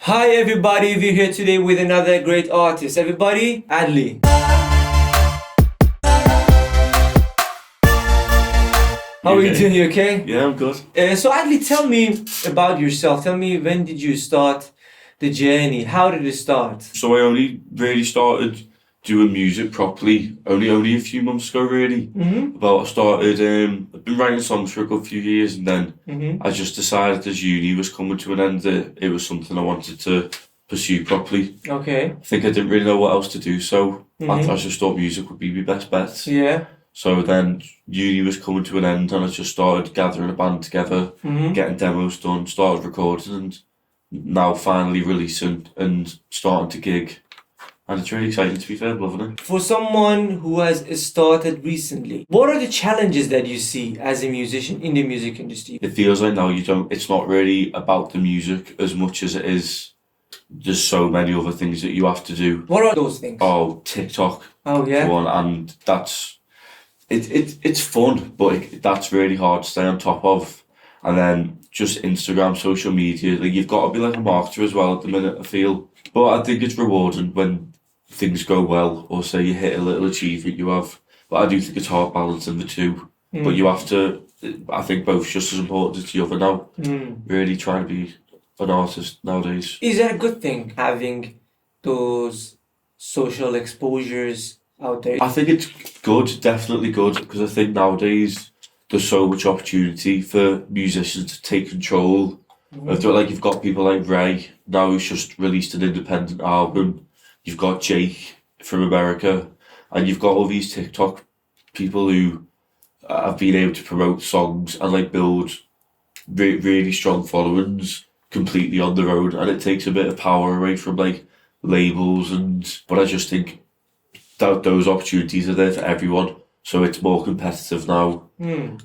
Hi everybody, we're here today with another great artist. Everybody, Addley. How are you doing? You okay? Yeah, I'm good. So Addley, tell me about yourself. Tell me, when did you start the journey? How did it start? So I only really started doing music properly only a few months ago, really. I started, I've been writing songs for a good few years, and then I just decided as uni was coming to an end that it was something I wanted to pursue properly. Okay. I think I didn't really know what else to do, so I just thought music would be my best bet. Yeah. So then uni was coming to an end, and I just started gathering a band together, getting demos done, started recording, and now finally releasing and starting to gig. And it's really exciting, to be fair, I'm loving it. For someone who has started recently, what are the challenges that you see as a musician in the music industry? It feels like now it's not really about the music as much as it is, there's so many other things that you have to do. What are those things? Oh, TikTok. Oh, yeah. For one, and it's fun, but that's really hard to stay on top of. And then just Instagram, social media, like you've got to be like a marketer as well at the minute, I feel. But I think it's rewarding when things go well, or say you hit a little achievement you have. But I do think it's hard balancing the two. But you have to, I think both's just as important as the other now. Really trying to be an artist nowadays. Is that a good thing, having those social exposures out there? I think it's good, definitely good, because I think nowadays there's so much opportunity for musicians to take control. Like you've got people like Ray now, who's just released an independent album. You've got Jake from America, and you've got all these TikTok people who have been able to promote songs and like build really strong followings completely on their own, and it takes a bit of power away from like labels but I just think that those opportunities are there for everyone, so it's more competitive now. And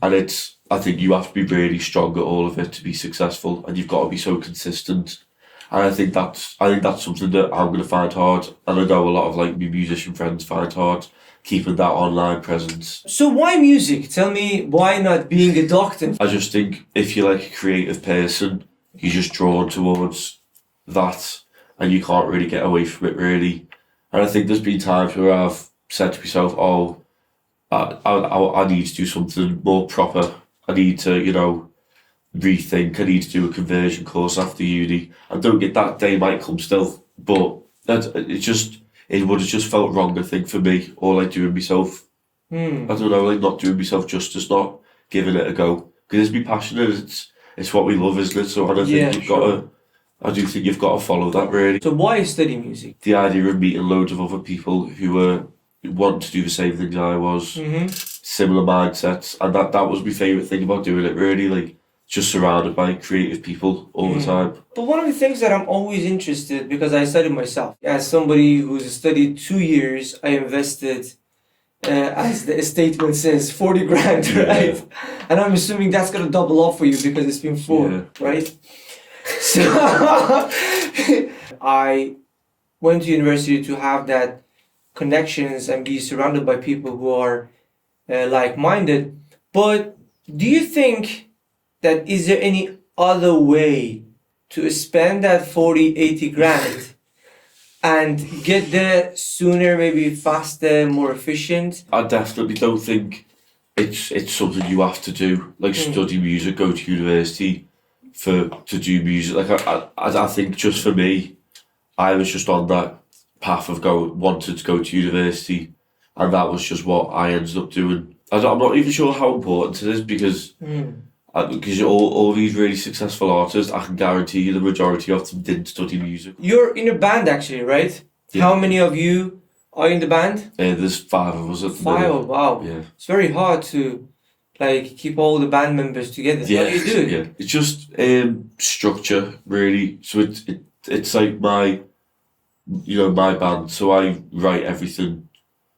I think you have to be really strong at all of it to be successful, and you've got to be so consistent. And I think that's something that I'm going to find hard, and I know a lot of like my musician friends find hard keeping that online presence. So why music? Tell me, why not being a doctor? I just think if you're like a creative person, you're just drawn towards that, and you can't really get away from it, really. And I think there's been times where I've said to myself, oh, I need to do something more proper. I need to, rethink. I need to do a conversion course after uni. I don't get that day might come still, but it would have just felt wrong, I think, for me, or like doing myself. I don't know, like not doing myself justice, not giving it a go. Because it's be passionate. It's what we love, isn't it? So I do think you've got to follow that, really. So why study music? The idea of meeting loads of other people who want to do the same things I was, similar mindsets, and that was my favourite thing about doing it, really, like just surrounded by creative people all the time. But one of the things that I'm always interested, because I studied myself, as somebody who's studied 2 years, I invested, as the statement says, 40 grand, right? And I'm assuming that's going to double up for you because it's been 4, right? So I went to university to have that connections and be surrounded by people who are like-minded. But do you think that is there any other way to spend that 40-80 grand and get there sooner, maybe faster, more efficient? I definitely don't think it's something you have to do, like study music, go to university to do music. Like I think just for me, I was just on that path of wanted to go to university, and that was just what I ended up doing. I'm not even sure how important it is, because all these really successful artists, I can guarantee you the majority of them didn't study music. You're in a band actually, right? Yeah. How many of you are in the band? There's 5 of us at the moment. 5, oh, wow. Yeah. It's very hard to keep all the band members together. Yeah. How do you do it? Yeah. It's just structure, really. So it's like my band. So I write everything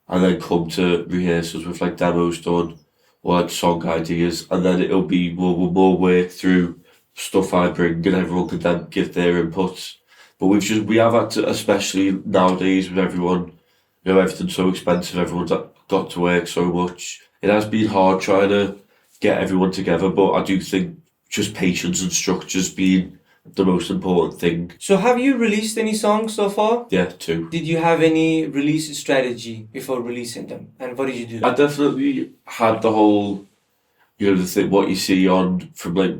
and then come to rehearsals with like demos done or like song ideas, and then it'll be more work through stuff I bring, and everyone can then give their inputs. But we have had to, especially nowadays with everyone, everything's so expensive, everyone's got to work so much. It has been hard trying to get everyone together, but I do think just patience and structures being the most important thing. So have you released any songs so far? Yeah, too. Did you have any release strategy before releasing them? And what did you do? I definitely had the whole, the thing, what you see on from like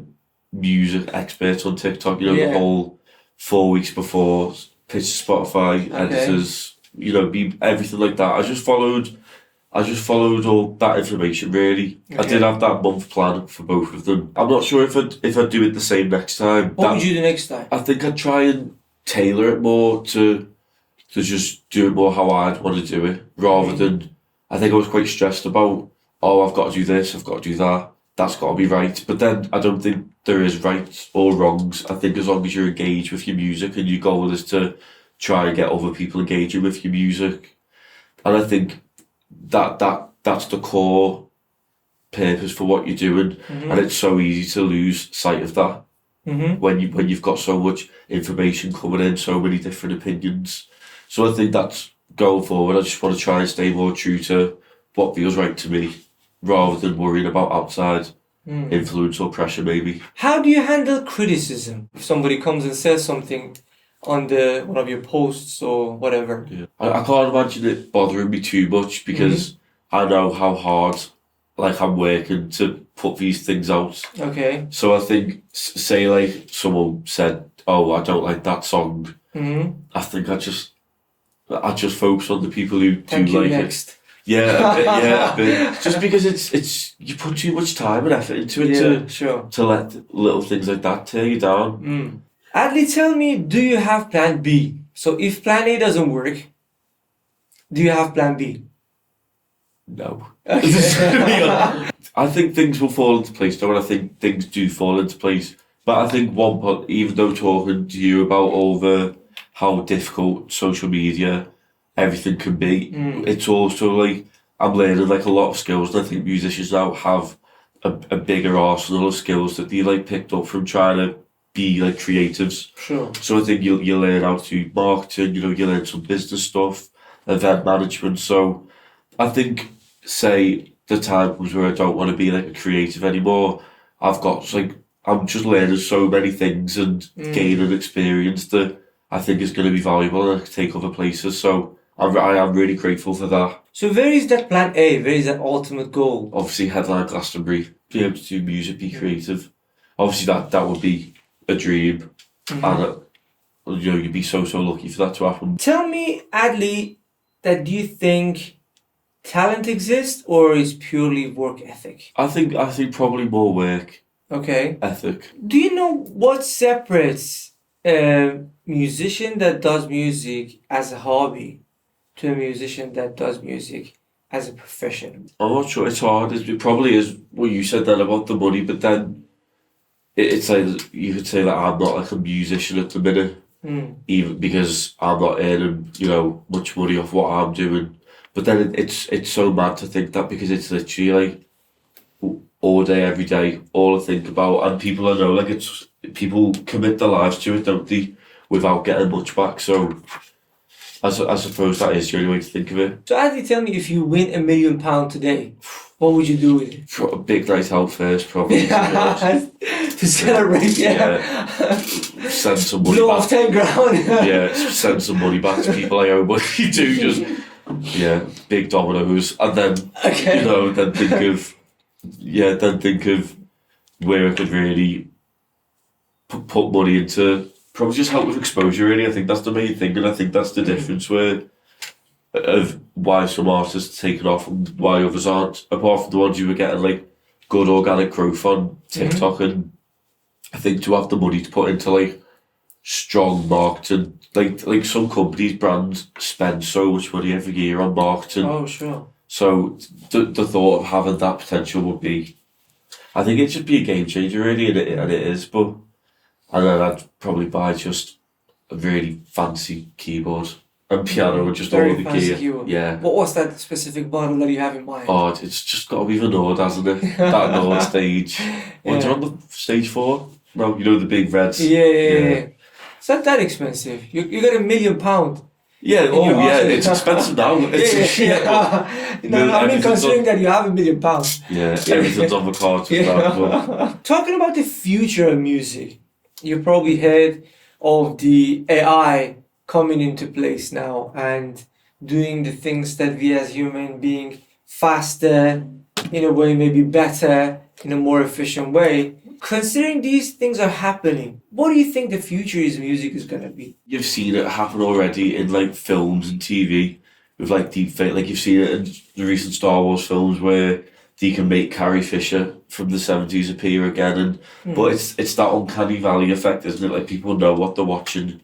music experts on TikTok, the whole 4 weeks before, pitch to Spotify, editors, be everything like that. I just followed all that information really. I did have that month plan for both of them. I'm not sure if I'd do it the same next time. What would you do next time? I think I'd try and tailor it more to just do it more how I'd want to do it, rather than, I think I was quite stressed about, I've got to do this, I've got to do that, that's got to be right. But then I don't think there is rights or wrongs. I think as long as you're engaged with your music and your goal is to try and get other people engaging with your music, and I think that's the core purpose for what you're doing, and it's so easy to lose sight of that when you've got so much information coming in, so many different opinions. So I think that's going forward. I just want to try and stay more true to what feels right to me, rather than worrying about outside influence or pressure maybe. How do you handle criticism? If somebody comes and says something on one of your posts or whatever. Yeah. I can't imagine it bothering me too much, because I know how hard I'm working to put these things out. Okay. So I think, say like someone said, I don't like that song. I think I just focus on the people who do like it. Yeah, a bit. Just because it's you put too much time and effort into it to let little things like that tear you down. Addley, tell me, do you have plan B? So if plan A doesn't work, do you have plan B? No. I think things will fall into place though, and I think things do fall into place. But I think even though talking to you about how difficult social media, everything can be, it's also like, I'm learning like a lot of skills, and I think musicians now have a bigger arsenal of skills that they like picked up from trying to be like creatives. Sure. So I think you learn how to do marketing, you learn some business stuff, event management. So I think, say the time comes where I don't want to be like a creative anymore, I'm just learning so many things and gaining experience that I think is going to be valuable and I can take other places. So I am really grateful for that. So where is that plan A? Where is that ultimate goal? Obviously headline Glastonbury, be able to do music, be creative. Obviously that would be a dream, and you'd be so lucky for that to happen. Tell me, Addley, do you think talent exists or is purely work ethic? I think probably more work ethic. Do you know what separates a musician that does music as a hobby to a musician that does music as a profession? I'm not sure. It's hard. It probably is what you said then about the money, but then it's like you could say that I'm not like a musician at the minute, even because I'm not earning much money off what I'm doing. But then it's so mad to think that, because it's literally like all day, every day, all I think about, and people I know, like people commit their lives to it, don't they, without getting much back. So I suppose that is the only way to think of it. So Addley, tell me, if you win £1 million today, what would you do with it? For a big night out first, probably. To celebrate, Send some money blow back. off 10 grand. Yeah, send some money back to people I owe money to. Just big dominoes, and then then think of where I could really put money into. Probably just help with exposure. Really, I think that's the main thing, and I think that's the difference of why some artists are taking off and why others aren't. Apart from the ones who were getting like good organic growth on TikTok, and I think to have the money to put into like strong marketing, like some companies, brands spend so much money every year on marketing. Oh, sure. So the thought of having that potential would be, I think it should be a game changer really, and it is. But and then I'd probably buy just a really fancy keyboard and piano and just Very all the fancy gear. keyboard. Yeah. What was that specific model that you have in mind? Oh, it's just got to be the Nord, hasn't it? That Nord stage. What are you on the stage for? No, the big reds. Yeah. It's not that expensive. You got £1 million. Yeah, it's expensive now. I mean, considering that you have £1 million. Yeah, everything's on the cards with that. But Talking about the future of music, You probably heard of the AI coming into place now and doing the things that we as human being faster, in a way maybe better, in a more efficient way. Considering these things are happening, what do you think the future is music is gonna be? You've seen it happen already in like films and TV with like deep fake. Like you've seen it in the recent Star Wars films where they can make Carrie Fisher from the 70s appear again, and but it's that uncanny valley effect, isn't it? Like people know what they're watching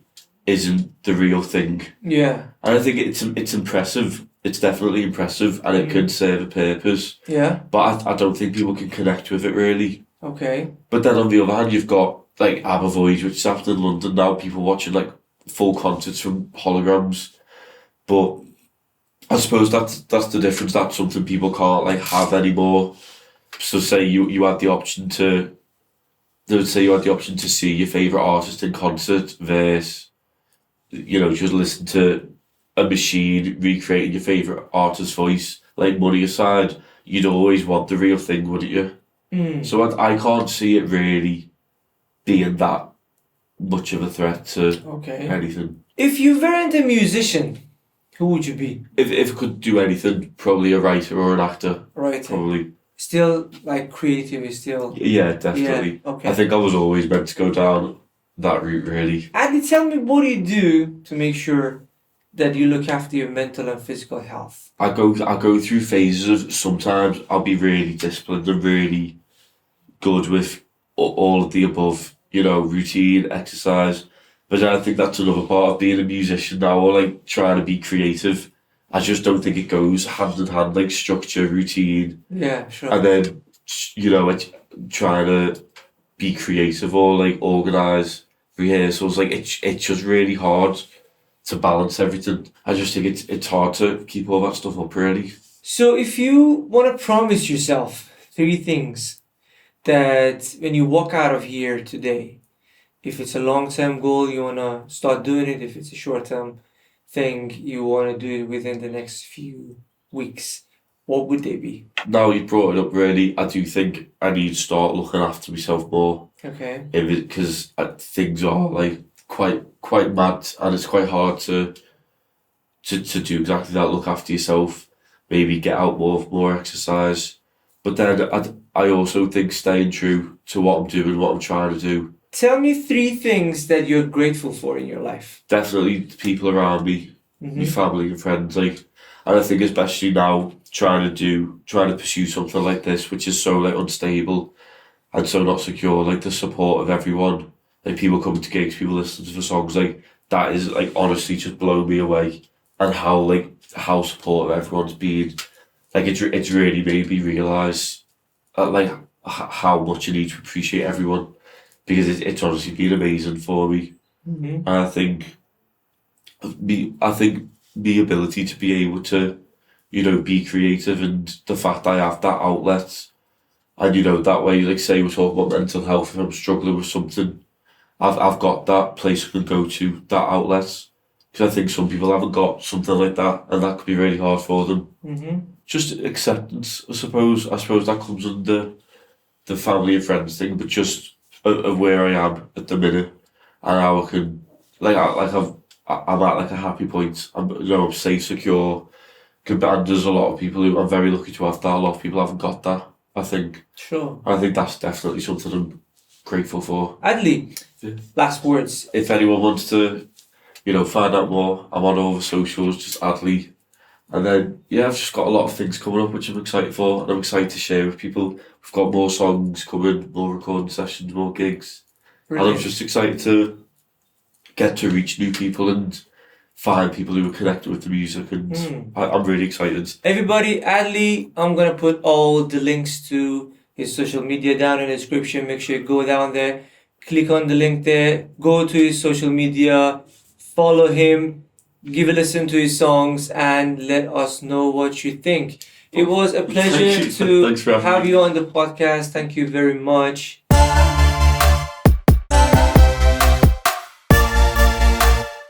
isn't the real thing, Yeah, and I think it's impressive. It's definitely impressive, and it can serve a purpose. yeah, But I don't think people can connect with it really. okay. But then on the other hand, you've got like ABBA Voyage, which is happening in London now. People watching like full concerts from holograms. But I suppose that's the difference. That's something people can't like have anymore. So say you had the option to, they would say you had the option to see your favourite artist in concert versus, just listen to a machine recreating your favourite artist's voice. Like money aside, you'd always want the real thing, wouldn't you? So I can't see it really being that much of a threat to Okay. anything. If you weren't a musician, who would you be? If I could do anything, probably a writer or an actor. Right. Probably. Still like creative is still. Yeah, definitely. Yeah, okay. I think I was always meant to go down that route, really. Addley, tell me, what do you do to make sure that you look after your mental and physical health? I go through phases of, sometimes I'll be really disciplined and really good with all of the above, routine, exercise. But then I think that's another part of being a musician now, or like trying to be creative. I just don't think it goes hand in hand, like structure, routine, Yeah, sure. and then, it's trying to be creative or like organise rehearsals. Like it's just really hard to balance everything. I just think it's hard to keep all that stuff up, really. So if you want to promise yourself 3 things that when you walk out of here today, if it's a long-term goal, you want to start doing it. If it's a short-term thing, you want to do it within the next few weeks, what would they be? Now you brought it up, really, I do think I need to start looking after myself more. Okay. Because things are like quite mad, and it's quite hard to do exactly that. Look after yourself, maybe get out more exercise. But then I also think staying true to what I'm doing, what I'm trying to do. Tell me 3 things that you're grateful for in your life. Definitely the people around me, my family and friends. And I think especially now trying to pursue something like this, which is so like unstable and so not secure. Like the support of everyone, like people coming to gigs, people listening to the songs, like that is like honestly just blown me away. And how supportive everyone's been. Like it's really made me realise how much I need to appreciate everyone, because it's honestly been amazing for me. And I think the ability to be able to, be creative, and the fact I have that outlet, and that way, like say we're talking about mental health, if I'm struggling with something, I've got that place I can go to, that outlet. Because I think some people haven't got something like that, and that could be really hard for them. Just acceptance, I suppose. I suppose that comes under the family and friends thing, but just of where I am at the minute, and how I can, I'm at like a happy point. I'm safe, secure. And there's a lot of people who I'm very lucky to have that. A lot of people haven't got that, I think. Sure. I think that's definitely something I'm grateful for. Addley, last words. If anyone wants to, find out more, I'm on all the socials, just Addley. And then, I've just got a lot of things coming up which I'm excited for, and I'm excited to share with people. We've got more songs coming, more recording sessions, more gigs. Brilliant. And I'm just excited to get to reach new people and find people who are connected with the music, and I'm really excited. Everybody, Addley, I'm going to put all the links to his social media down in the description. Make sure you go down there, click on the link there, go to his social media, follow him, give a listen to his songs, and let us know what you think. It was a pleasure to Thanks for having have me. you on the podcast. Thank you very much.